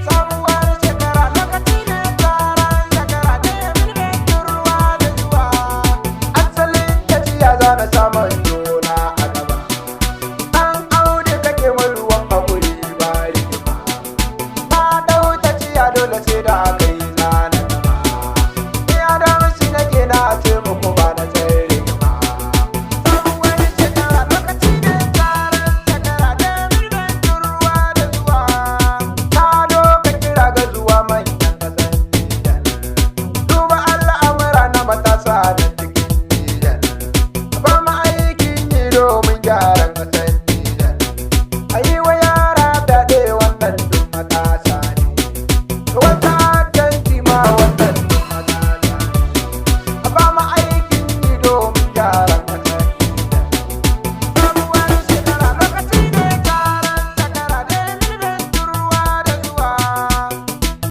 sabuwar shekara lokaci ne taron shekara ne birnin ruwa da zuwa asalin tafiya za na samun juna a gaba an aure kake mai ruwan hakuri ba rigima na dau tafiya dole sai da aka